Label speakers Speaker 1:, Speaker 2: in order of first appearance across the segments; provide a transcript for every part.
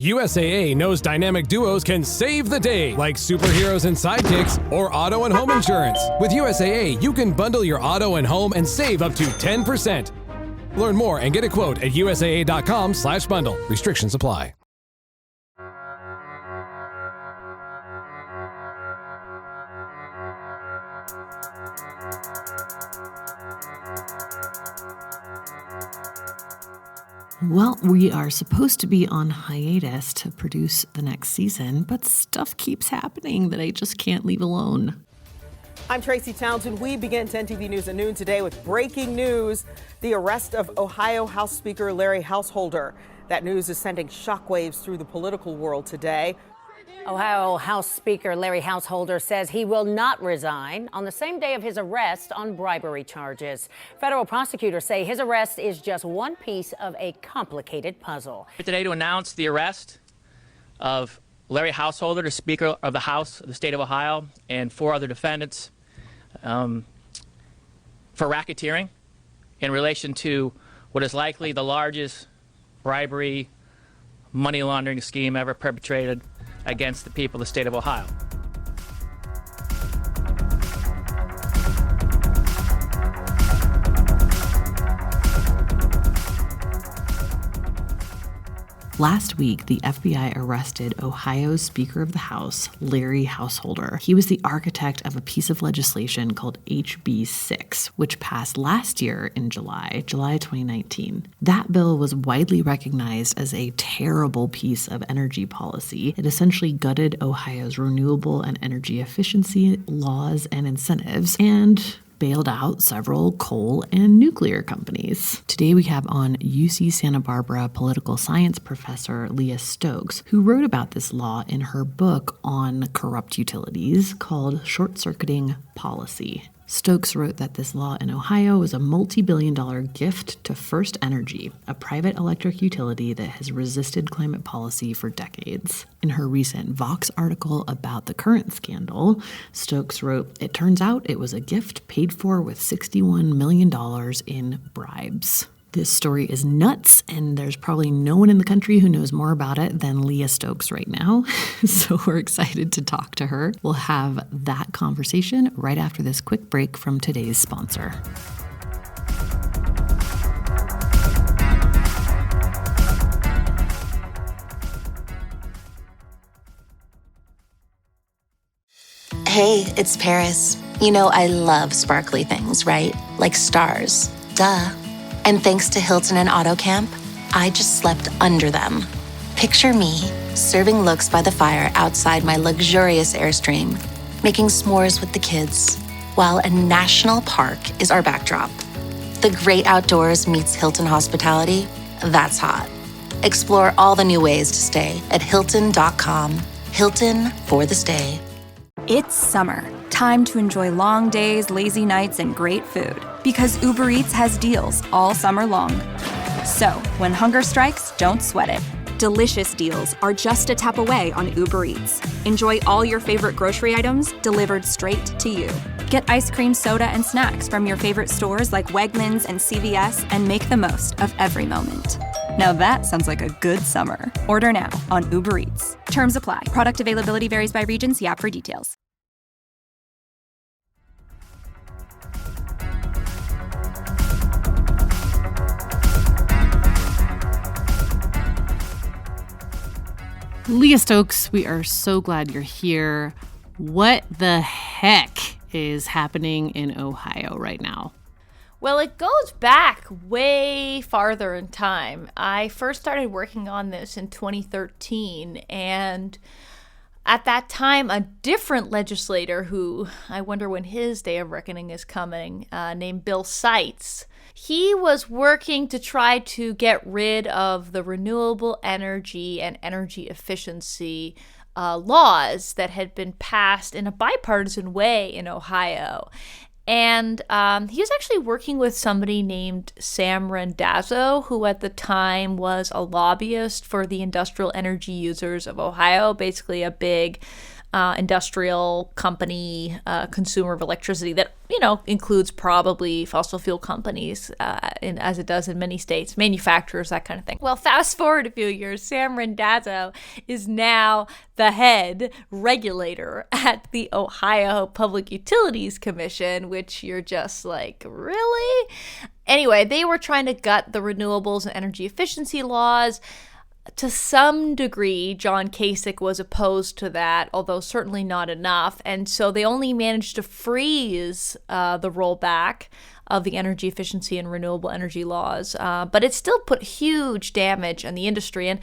Speaker 1: USAA knows dynamic duos can save the day, like superheroes and sidekicks or auto and home insurance. With USAA, you can bundle your auto and home and save up to 10%. Learn more and get a quote at usaa.com/bundle. Restrictions apply.
Speaker 2: Well, we are supposed to be on hiatus to produce the next season, but stuff keeps happening that I just can't leave alone.
Speaker 3: I'm Tracy Townsend. We begin 10 TV News at noon today with breaking news: the arrest of Ohio House Speaker Larry Householder. That news is sending shockwaves through the political world today.
Speaker 4: Ohio House Speaker Larry Householder says he will not resign on the same day of his arrest on bribery charges. Federal prosecutors say his arrest is just one piece of a complicated puzzle.
Speaker 5: Today to announce the arrest of Larry Householder, the Speaker of the House of the state of Ohio, and 4 other defendants for racketeering in relation to what is likely the largest bribery money laundering scheme ever perpetrated against the people of the state of Ohio.
Speaker 2: Last week, the FBI arrested Ohio's Speaker of the House, Larry Householder. He was the architect of a piece of legislation called HB 6, which passed last year in July 2019. That bill was widely recognized as a terrible piece of energy policy. It essentially gutted Ohio's renewable and energy efficiency laws and incentives, and bailed out several coal and nuclear companies. Today we have on UC Santa Barbara political science professor Leah Stokes, who wrote about this law in her book on corrupt utilities called Short-Circuiting Policy. Stokes wrote that this law in Ohio was a multi-billion-dollar gift to First Energy, a private electric utility that has resisted climate policy for decades. In her recent Vox article about the current scandal, Stokes wrote, "It turns out it was a gift paid for with $61 million in bribes." This story is nuts, and there's probably no one in the country who knows more about it than Leah Stokes right now. So we're excited to talk to her. We'll have that conversation right after this quick break from today's sponsor.
Speaker 6: Hey, it's Paris. You know I love sparkly things, right? Like stars. Duh. And thanks to Hilton and AutoCamp, I just slept under them. Picture me serving looks by the fire outside my luxurious Airstream, making s'mores with the kids, while a national park is our backdrop. The great outdoors meets Hilton hospitality. That's hot. Explore all the new ways to stay at Hilton.com. Hilton for the stay.
Speaker 7: It's summer. Time to enjoy long days, lazy nights, and great food. Because Uber Eats has deals all summer long. So, when hunger strikes, don't sweat it. Delicious deals are just a tap away on Uber Eats. Enjoy all your favorite grocery items delivered straight to you. Get ice cream, soda, and snacks from your favorite stores like Wegmans and CVS and make the most of every moment. Now that sounds like a good summer. Order now on Uber Eats. Terms apply. Product availability varies by region. See app for details.
Speaker 2: Leah Stokes, we are so glad you're here. What the heck is happening in Ohio right now?
Speaker 8: Well, it goes back way farther in time. I first started working on this in 2013, and at that time, a different legislator who I wonder when his day of reckoning is coming, named Bill Seitz, he was working to try to get rid of the renewable energy and energy efficiency laws that had been passed in a bipartisan way in Ohio. And he was actually working with somebody named Sam Randazzo, who at the time was a lobbyist for the industrial energy users of Ohio, basically a big industrial company, consumer of electricity that, includes probably fossil fuel companies, as it does in many states, manufacturers, that kind of thing. Well, fast forward a few years, Sam Randazzo is now the head regulator at the Ohio Public Utilities Commission, which you're just like, really? Anyway, they were trying to gut the renewables and energy efficiency laws. To some degree, John Kasich was opposed to that, although certainly not enough. And so they only managed to freeze the rollback of the energy efficiency and renewable energy laws. But it still put huge damage on the industry. And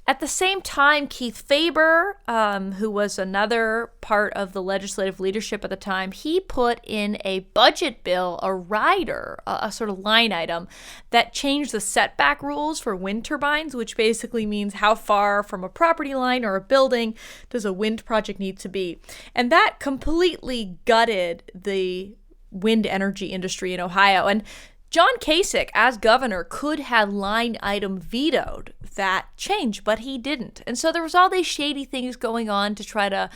Speaker 8: at the same time, Keith Faber, who was another part of the legislative leadership at the time, he put in a budget bill, a rider, a sort of line item that changed the setback rules for wind turbines, which basically means how far from a property line or a building does a wind project need to be. And that completely gutted the wind energy industry in Ohio. And John Kasich, as governor, could have line item vetoed that change, but he didn't. And so there was all these shady things going on to try to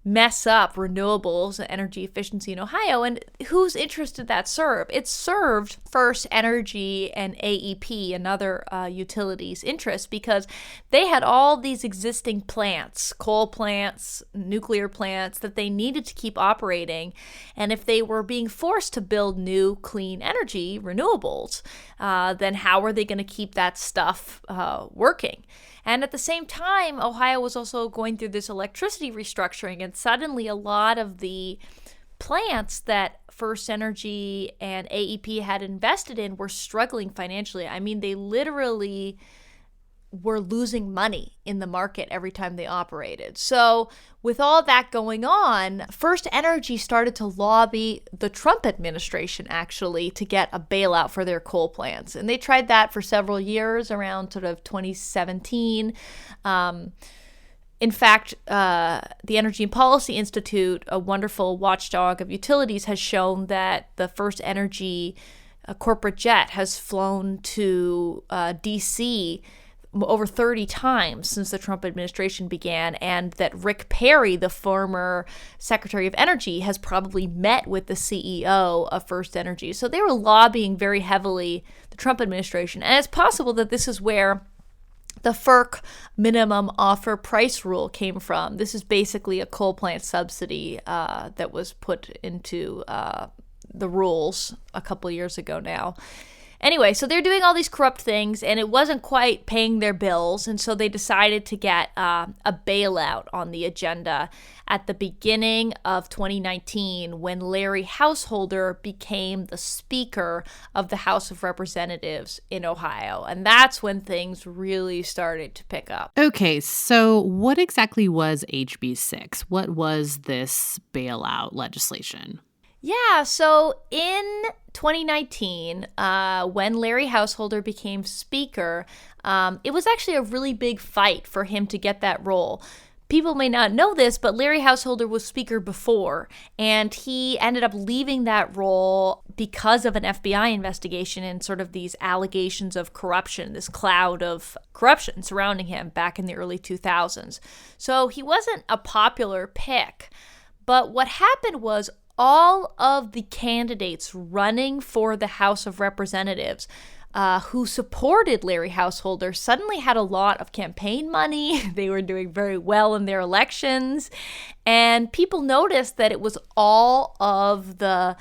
Speaker 8: mess up renewables and energy efficiency in Ohio. And whose interest did that serve? It served First Energy and AEP and other utilities' interest, because they had all these existing plants, coal plants, nuclear plants, that they needed to keep operating. And if they were being forced to build new clean energy, renewables, then how were they going to keep that stuff working? And at the same time, Ohio was also going through this electricity restructuring, and suddenly a lot of the plants that First Energy and AEP had invested in were struggling financially. I mean, they literally were losing money in the market every time they operated. So with all that going on, First Energy started to lobby the Trump administration, actually, to get a bailout for their coal plants. And they tried that for several years, around sort of 2017. In fact, the Energy and Policy Institute, a wonderful watchdog of utilities, has shown that the First Energy corporate jet has flown to D.C. over 30 times since the Trump administration began, and that Rick Perry, the former Secretary of Energy, has probably met with the CEO of First Energy. So they were lobbying very heavily the Trump administration. And it's possible that this is where the FERC minimum offer price rule came from. This is basically a coal plant subsidy that was put into the rules a couple years ago now. Anyway, so they're doing all these corrupt things, and it wasn't quite paying their bills, and so they decided to get a bailout on the agenda at the beginning of 2019, when Larry Householder became the Speaker of the House of Representatives in Ohio. And that's when things really started to pick up.
Speaker 2: Okay, so what exactly was HB 6? What was this bailout legislation?
Speaker 8: Yeah, so in 2019, when Larry Householder became Speaker, it was actually a really big fight for him to get that role. People may not know this, but Larry Householder was Speaker before, and he ended up leaving that role because of an FBI investigation and sort of these allegations of corruption, this cloud of corruption surrounding him back in the early 2000s. So he wasn't a popular pick. But what happened was all of the candidates running for the House of Representatives who supported Larry Householder suddenly had a lot of campaign money. They were doing very well in their elections. And people noticed that it was all of the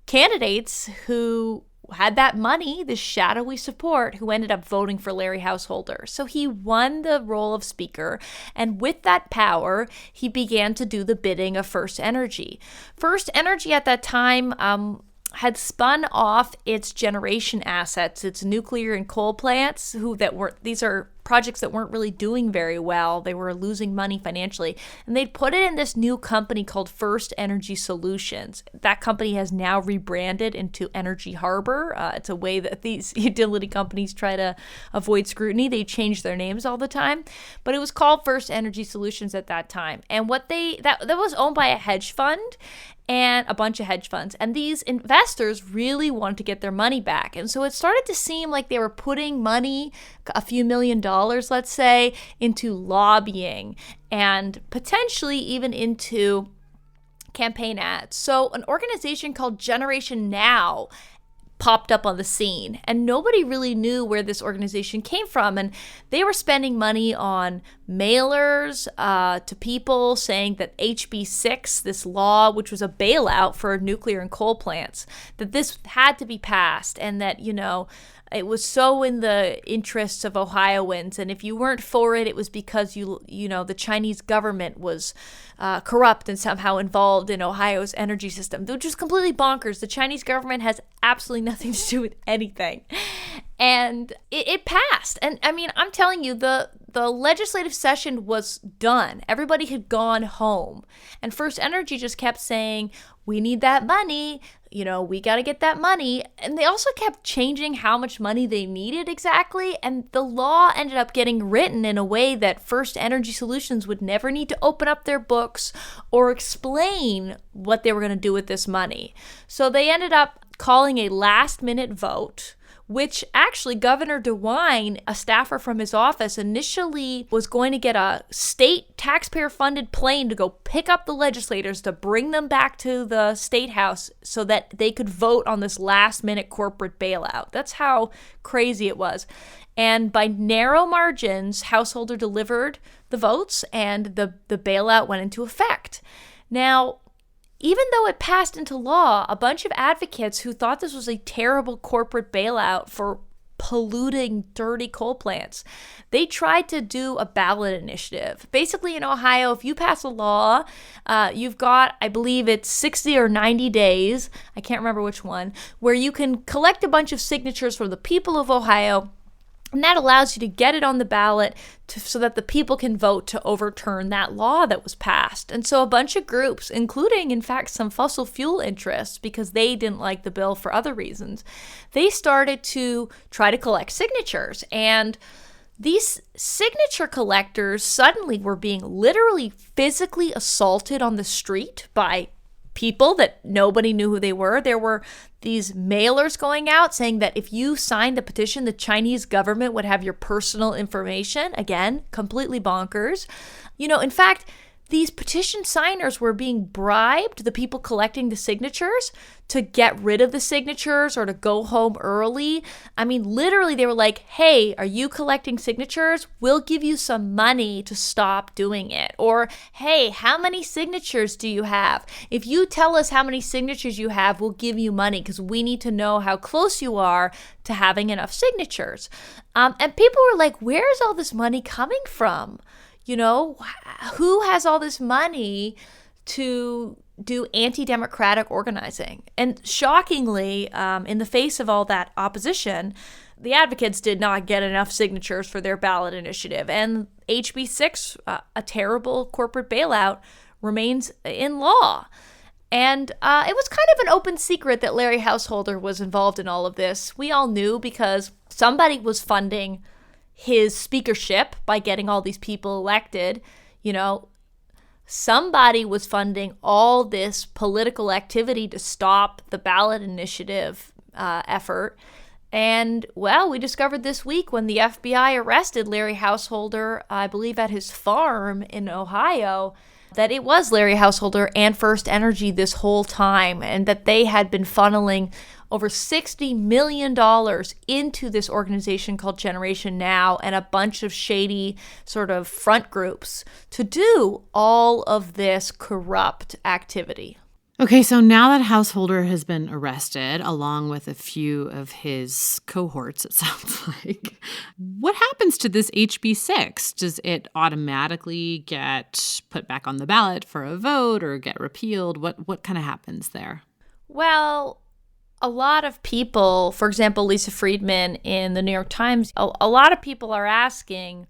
Speaker 8: candidates who had that money, this shadowy support, who ended up voting for Larry Householder. So he won the role of Speaker, and with that power, he began to do the bidding of First Energy. First Energy at that time had spun off its generation assets, its nuclear and coal plants, these are projects that weren't really doing very well. They were losing money financially. And they'd put it in this new company called First Energy Solutions. That company has now rebranded into Energy Harbor. It's a way that these utility companies try to avoid scrutiny. They change their names all the time. But it was called First Energy Solutions at that time. And that was owned by a hedge fund and a bunch of hedge funds. And these investors really wanted to get their money back. And so it started to seem like they were putting money, a few $1 million, let's say, into lobbying and potentially even into campaign ads. So an organization called Generation Now popped up on the scene, and nobody really knew where this organization came from. And they were spending money on mailers to people saying that HB 6, this law, which was a bailout for nuclear and coal plants, that this had to be passed, and that, it was so in the interests of Ohioans, and if you weren't for it, it was because the Chinese government was corrupt and somehow involved in Ohio's energy system, which is completely bonkers. The Chinese government has absolutely nothing to do with anything, and it passed. And I mean, I'm telling you, the legislative session was done. Everybody had gone home, and First Energy just kept saying, "We need that money. We got to get that money." And they also kept changing how much money they needed exactly. And the law ended up getting written in a way that First Energy Solutions would never need to open up their books or explain what they were going to do with this money. So they ended up calling a last-minute vote, which actually Governor DeWine, a staffer from his office, initially was going to get a state taxpayer-funded plane to go pick up the legislators to bring them back to the state house so that they could vote on this last-minute corporate bailout. That's how crazy it was. And by narrow margins, Householder delivered the votes, and the bailout went into effect. Now, even though it passed into law, a bunch of advocates who thought this was a terrible corporate bailout for polluting, dirty coal plants, they tried to do a ballot initiative. Basically, in Ohio, if you pass a law, you've got, I believe it's 60 or 90 days, I can't remember which one, where you can collect a bunch of signatures from the people of Ohio. And that allows you to get it on the ballot so that the people can vote to overturn that law that was passed. And so a bunch of groups, including, in fact, some fossil fuel interests, because they didn't like the bill for other reasons, they started to try to collect signatures. And these signature collectors suddenly were being literally physically assaulted on the street by people that nobody knew who they were. There were these mailers going out saying that if you signed the petition, the Chinese government would have your personal information. Again, completely bonkers. In fact, these petition signers were being bribed, the people collecting the signatures, to get rid of the signatures or to go home early. I mean, literally, they were like, "Hey, are you collecting signatures? We'll give you some money to stop doing it." Or, "Hey, how many signatures do you have? If you tell us how many signatures you have, we'll give you money because we need to know how close you are to having enough signatures." And people were like, "Where's all this money coming from? Who has all this money to do anti-democratic organizing?" And shockingly, in the face of all that opposition, the advocates did not get enough signatures for their ballot initiative. And HB 6, a terrible corporate bailout, remains in law. And it was kind of an open secret that Larry Householder was involved in all of this. We all knew because somebody was funding his speakership by getting all these people elected. Somebody was funding all this political activity to stop the ballot initiative effort. And, well, we discovered this week when the FBI arrested Larry Householder, I believe at his farm in Ohio, that it was Larry Householder and First Energy this whole time, and that they had been funneling over $60 million into this organization called Generation Now and a bunch of shady sort of front groups to do all of this corrupt activity.
Speaker 2: Okay, so now that Householder has been arrested, along with a few of his cohorts, it sounds like, what happens to this HB 6? Does it automatically get put back on the ballot for a vote or get repealed? What kind of happens there?
Speaker 8: Well, a lot of people, for example, Lisa Friedman in the New York Times, a lot of people are asking,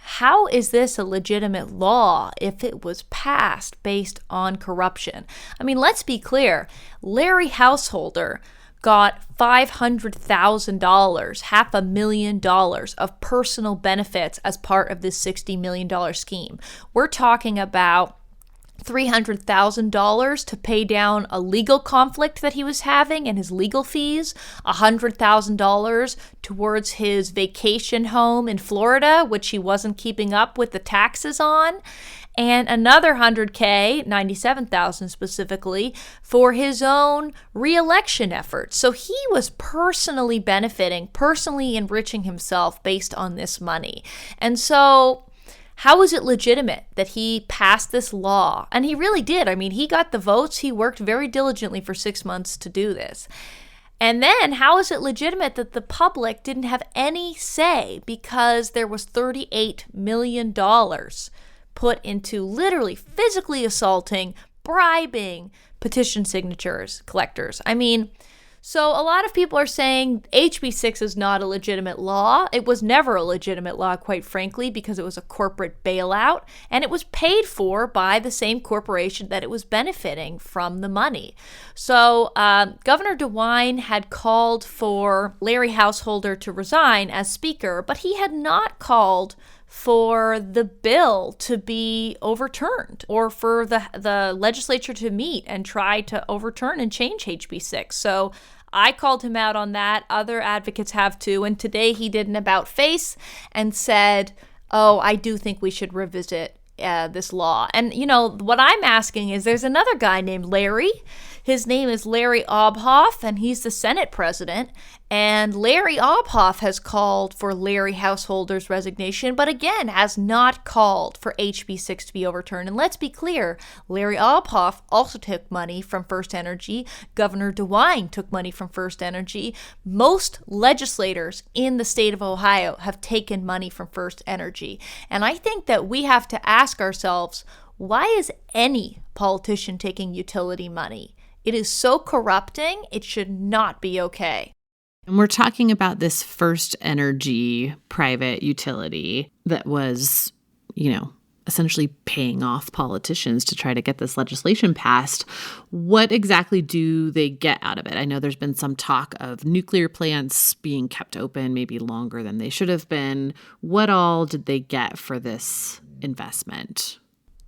Speaker 8: how is this a legitimate law if it was passed based on corruption? I mean, let's be clear. Larry Householder got $500,000, $500,000 of personal benefits as part of this $60 million scheme. We're talking about $300,000 to pay down a legal conflict that he was having and his legal fees, $100,000 towards his vacation home in Florida, which he wasn't keeping up with the taxes on, and another $100K, $97,000 specifically, for his own re-election efforts. So he was personally benefiting, personally enriching himself based on this money. And so how is it legitimate that he passed this law? And he really did. I mean, he got the votes. He worked very diligently for 6 months to do this. And then how is it legitimate that the public didn't have any say because there was $38 million put into literally physically assaulting, bribing petition signatures collectors? I mean, so a lot of people are saying HB 6 is not a legitimate law. It was never a legitimate law, quite frankly, because it was a corporate bailout, and it was paid for by the same corporation that it was benefiting from the money. So Governor DeWine had called for Larry Householder to resign as Speaker, but he had not called for the bill to be overturned or for the legislature to meet and try to overturn and change HB 6. So I called him out on that. Other advocates have too. And today he did an about face and said, oh, I do think we should revisit this law. And, you know, what I'm asking is there's another guy named Larry. His name is Larry Obhoff, and he's the Senate president. And Larry Obhoff has called for Larry Householder's resignation, but again, has not called for HB 6 to be overturned. And let's be clear, Larry Obhoff also took money from First Energy. Governor DeWine took money from First Energy. Most legislators in the state of Ohio have taken money from First Energy. And I think that we have to ask ourselves, why is any politician taking utility money? It is so corrupting, it should not be okay.
Speaker 2: And we're talking about this First Energy private utility that was, essentially paying off politicians to try to get this legislation passed. What exactly do they get out of it? I know there's been some talk of nuclear plants being kept open maybe longer than they should have been. What all did they get for this investment?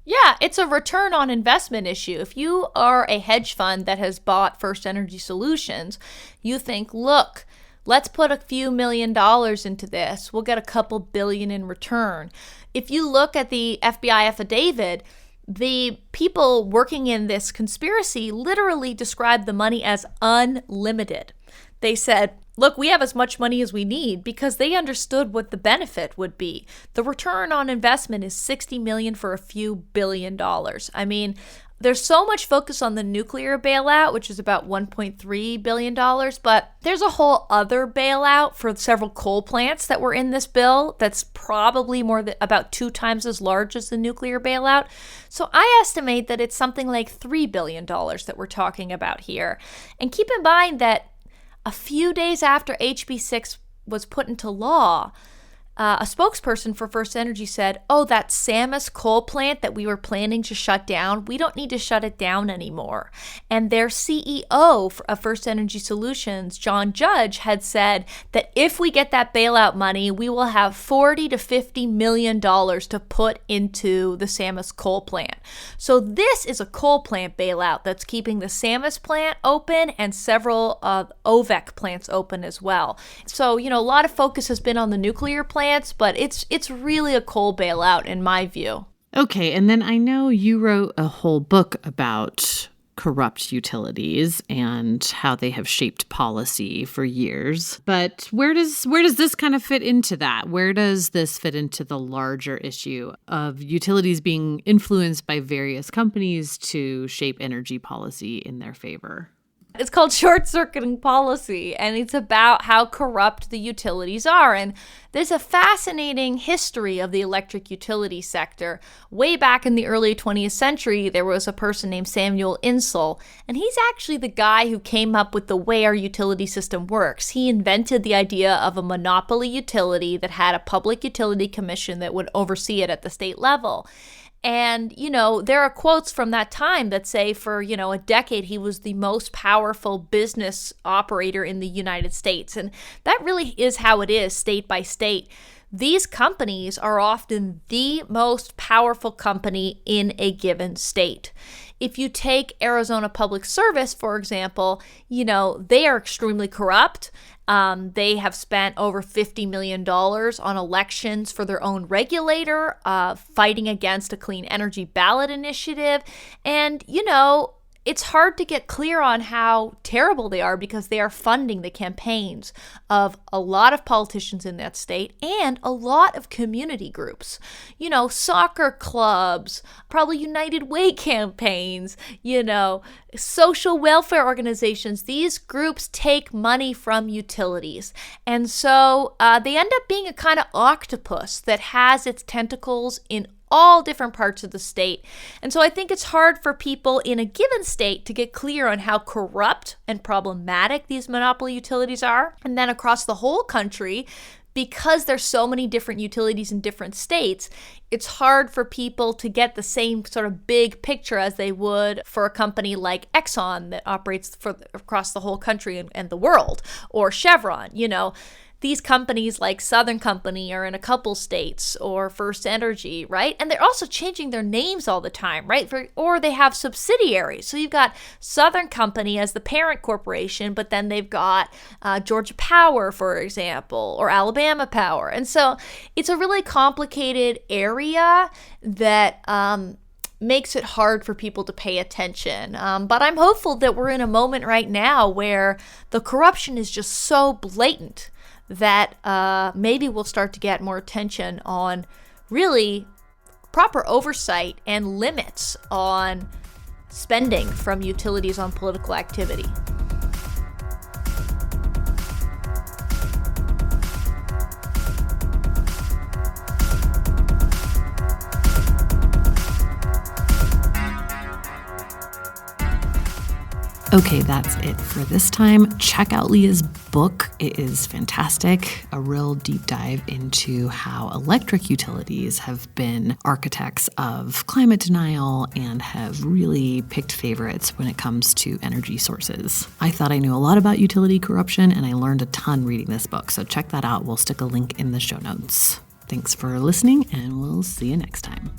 Speaker 8: Yeah, it's a return on investment issue. If you are a hedge fund that has bought First Energy Solutions, you think, look, let's put a few $1 million into this. We'll get a couple billion in return. If you look at the FBI affidavit, the people working in this conspiracy literally described the money as unlimited. They said, look, we have as much money as we need because they understood what the benefit would be. The return on investment is $60 million for a few $1 billion. I mean, there's so much focus on the nuclear bailout, which is about $1.3 billion, but there's a whole other bailout for several coal plants that were in this bill that's probably about 2 times as large as the nuclear bailout. So I estimate that it's something like $3 billion that we're talking about here. And keep in mind that a few days after HB 6 was put into law, a spokesperson for First Energy said, oh, that Samus coal plant that we were planning to shut down, we don't need to shut it down anymore. And their CEO of First Energy Solutions, John Judge, had said that if we get that bailout money, we will have $40 to $50 million to put into the Samus coal plant. So this is a coal plant bailout that's keeping the Samus plant open and several OVEC plants open as well. So, a lot of focus has been on the nuclear plant, but it's really a coal bailout in my view.
Speaker 2: Okay, and then I know you wrote a whole book about corrupt utilities and how they have shaped policy for years. But where does this kind of fit into that? Where does this fit into the larger issue of utilities being influenced by various companies to shape energy policy in their favor?
Speaker 8: It's called short-circuiting policy, and it's about how corrupt the utilities are. And there's a fascinating history of the electric utility sector. Way back in the early 20th century, there was a person named Samuel Insull, and he's actually the guy who came up with the way our utility system works. He invented the idea of a monopoly utility that had a public utility commission that would oversee it at the state level. And, there are quotes from that time that say for, a decade, he was the most powerful business operator in the United States. And that really is how it is state by state. these companies are often the most powerful company in a given state. If you take Arizona Public Service, for example, they are extremely corrupt. They have spent over $50 million on elections for their own regulator, fighting against a clean energy ballot initiative. And, it's hard to get clear on how terrible they are because they are funding the campaigns of a lot of politicians in that state and a lot of community groups. Soccer clubs, probably United Way campaigns, social welfare organizations. These groups take money from utilities. And so they end up being a kind of octopus that has its tentacles in all different parts of the state. And so I think it's hard for people in a given state to get clear on how corrupt and problematic these monopoly utilities are. And then across the whole country, because there's so many different utilities in different states, it's hard for people to get the same sort of big picture as they would for a company like Exxon that operates across the whole country and the world, or Chevron. These companies like Southern Company are in a couple states, or First Energy, right? And they're also changing their names all the time, right? Or they have subsidiaries. So you've got Southern Company as the parent corporation, but then they've got Georgia Power, for example, or Alabama Power. And so it's a really complicated area that makes it hard for people to pay attention. But I'm hopeful that we're in a moment right now where the corruption is just so blatant that maybe we'll start to get more attention on really proper oversight and limits on spending from utilities on political activity.
Speaker 2: Okay, that's it for this time. Check out Leah's book. It is fantastic. A real deep dive into how electric utilities have been architects of climate denial and have really picked favorites when it comes to energy sources. I thought I knew a lot about utility corruption, and I learned a ton reading this book. So check that out. We'll stick a link in the show notes. Thanks for listening, and we'll see you next time.